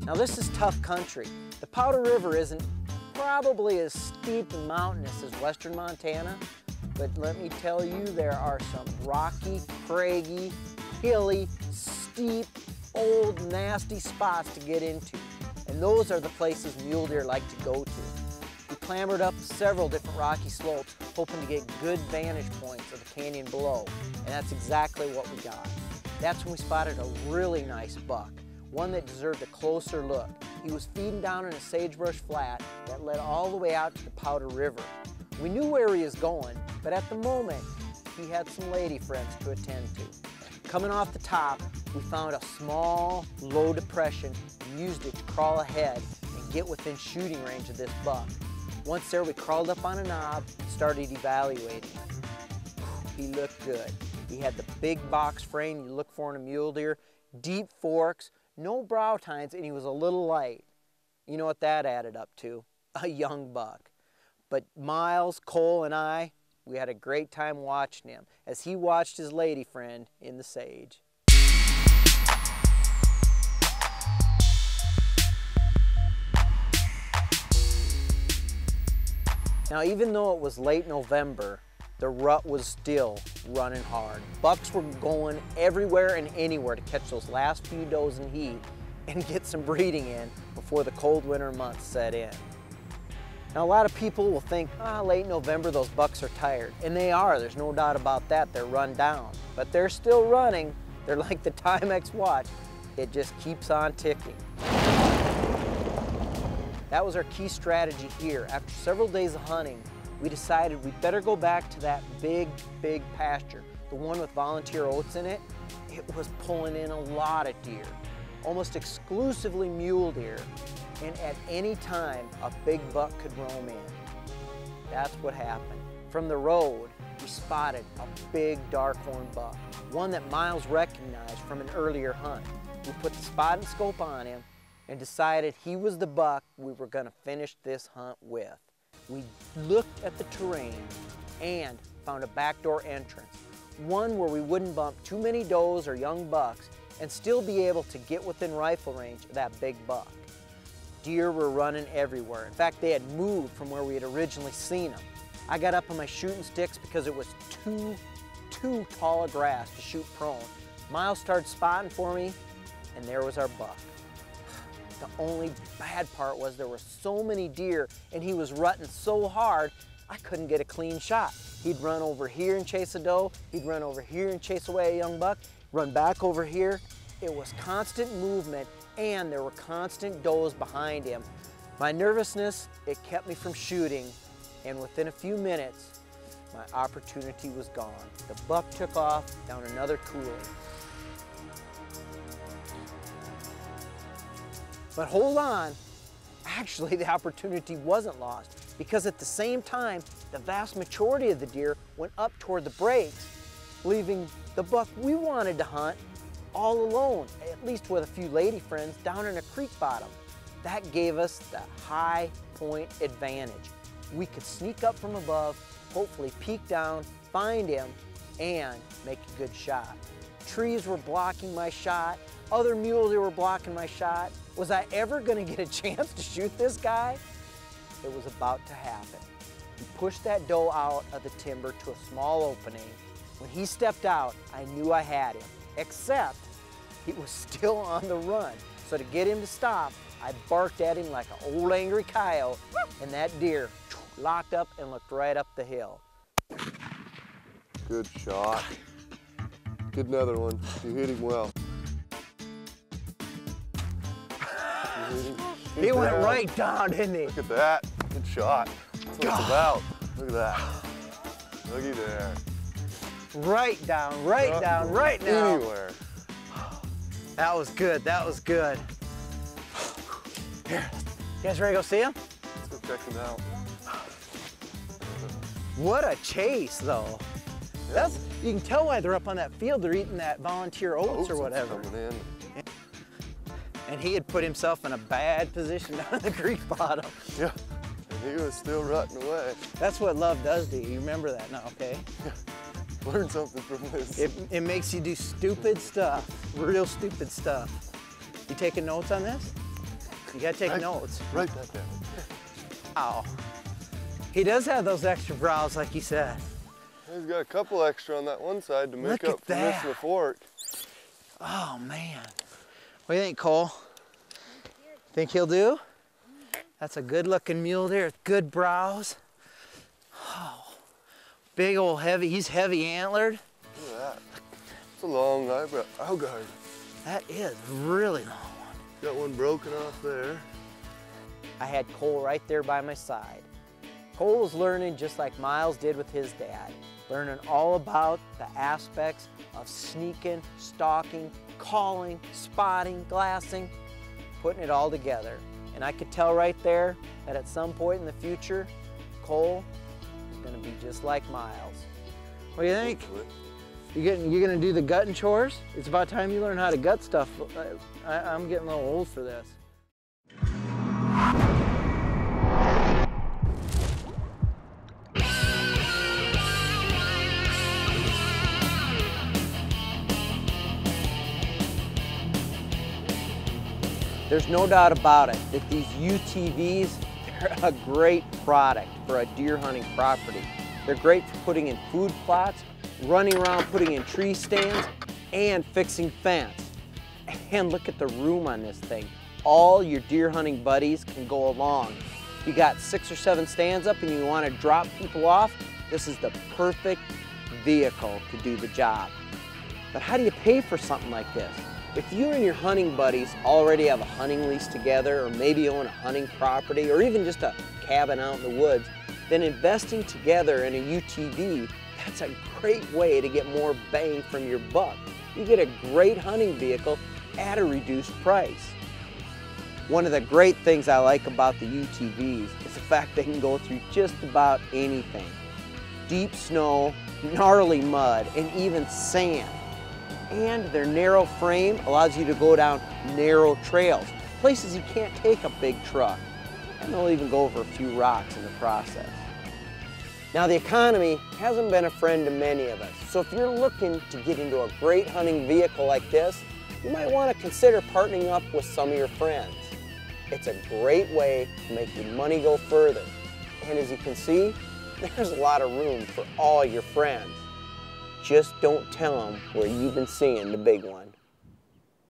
Now this is tough country. The Powder River isn't probably as steep and mountainous as western Montana, but let me tell you, there are some rocky, craggy, hilly, steep, old, nasty spots to get into. And those are the places mule deer like to go to. We clambered up several different rocky slopes, hoping to get good vantage points of the canyon below, and that's exactly what we got. That's when we spotted a really nice buck, one that deserved a closer look. He was feeding down in a sagebrush flat that led all the way out to the Powder River. We knew where he was going, but at the moment, he had some lady friends to attend to. Coming off the top, we found a small, low depression and used it to crawl ahead and get within shooting range of this buck. Once there, we crawled up on a knob and started evaluating him. He looked good. He had the big box frame you look for in a mule deer, deep forks, no brow tines, and he was a little light. You know what that added up to? A young buck. But Miles, Cole, and I, we had a great time watching him as he watched his lady friend in the sage. Now, even though it was late November, the rut was still running hard. Bucks were going everywhere and anywhere to catch those last few does in heat and get some breeding in before the cold winter months set in. Now, a lot of people will think, late November, those bucks are tired. And they are, there's no doubt about that. They're run down, but they're still running. They're like the Timex watch. It just keeps on ticking. That was our key strategy here. After several days of hunting, we decided we'd better go back to that big pasture, the one with volunteer oats in it. It was pulling in a lot of deer, almost exclusively mule deer, and at any time, a big buck could roam in. That's what happened. From the road, we spotted a big dark horn buck, one that Miles recognized from an earlier hunt. We put the spot and scope on him and decided he was the buck we were gonna finish this hunt with. We looked at the terrain and found a backdoor entrance, one where we wouldn't bump too many does or young bucks and still be able to get within rifle range of that big buck. Deer were running everywhere. In fact, they had moved from where we had originally seen them. I got up on my shooting sticks because it was too tall a grass to shoot prone. Miles started spotting for me, and there was our buck. The only bad part was there were so many deer and he was rutting so hard, I couldn't get a clean shot. He'd run over here and chase a doe, he'd run over here and chase away a young buck, run back over here. It was constant movement and there were constant does behind him. My nervousness, it kept me from shooting, and within a few minutes, my opportunity was gone. The buck took off down another coulee. But hold on, actually the opportunity wasn't lost, because at the same time, the vast majority of the deer went up toward the breaks, leaving the buck we wanted to hunt all alone, at least with a few lady friends down in a creek bottom. That gave us the high point advantage. We could sneak up from above, hopefully peek down, find him, and make a good shot. Trees were blocking my shot, other mule deer were blocking my shot. Was I ever gonna get a chance to shoot this guy? It was about to happen. He pushed that doe out of the timber to a small opening. When he stepped out, I knew I had him, except he was still on the run. So to get him to stop, I barked at him like an old angry coyote, and that deer locked up and looked right up the hill. Good shot. Get another one. You hit him well. He went right down, didn't he? Look at that. Good shot. That's what it's about. Look at that. Looky there. Right down, right down, right now. Anywhere. That was good, that was good. Here, you guys ready to go see him? Let's go check him out. What a chase, though. Yeah. You can tell why they're up on that field. They're eating that volunteer oats or whatever. Coming in. And he had put himself in a bad position down in the creek bottom. Yeah, and he was still rutting away. That's what love does to you. You remember that now, okay? Yeah. Learn something from this. It makes you do stupid stuff, real stupid stuff. You taking notes on this? You gotta take notes. Write that down. Wow. He does have those extra brows, like you said. He's got a couple extra on that one side to make Look up at for missing the fork. Oh, man. What do you think, Cole? Think he'll do? That's a good-looking mule there with good brows. Oh, big old heavy. He's heavy antlered. Look at that. It's a long eyebrow guard. That is a really long one. Got one broken off there. I had Cole right there by my side. Cole was learning just like Miles did with his dad, learning all about the aspects of sneaking, stalking, calling, spotting, glassing, putting it all together. And I could tell right there that at some point in the future, Cole is going to be just like Miles. What do you think? You're going to do the gutting chores? It's about time you learn how to gut stuff. I'm getting a little old for this. There's no doubt about it that these UTVs, they're a great product for a deer hunting property. They're great for putting in food plots, running around putting in tree stands, and fixing fence. And look at the room on this thing. All your deer hunting buddies can go along. You got 6 or 7 stands up and you want to drop people off, this is the perfect vehicle to do the job. But how do you pay for something like this? If you and your hunting buddies already have a hunting lease together, or maybe own a hunting property, or even just a cabin out in the woods, then investing together in a UTV, that's a great way to get more bang from your buck. You get a great hunting vehicle at a reduced price. One of the great things I like about the UTVs is the fact they can go through just about anything. Deep snow, gnarly mud, and even sand. And their narrow frame allows you to go down narrow trails, places you can't take a big truck. And they'll even go over a few rocks in the process. Now the economy hasn't been a friend to many of us, so if you're looking to get into a great hunting vehicle like this, you might want to consider partnering up with some of your friends. It's a great way to make your money go further. And as you can see, there's a lot of room for all your friends. Just don't tell them where you've been seeing the big one.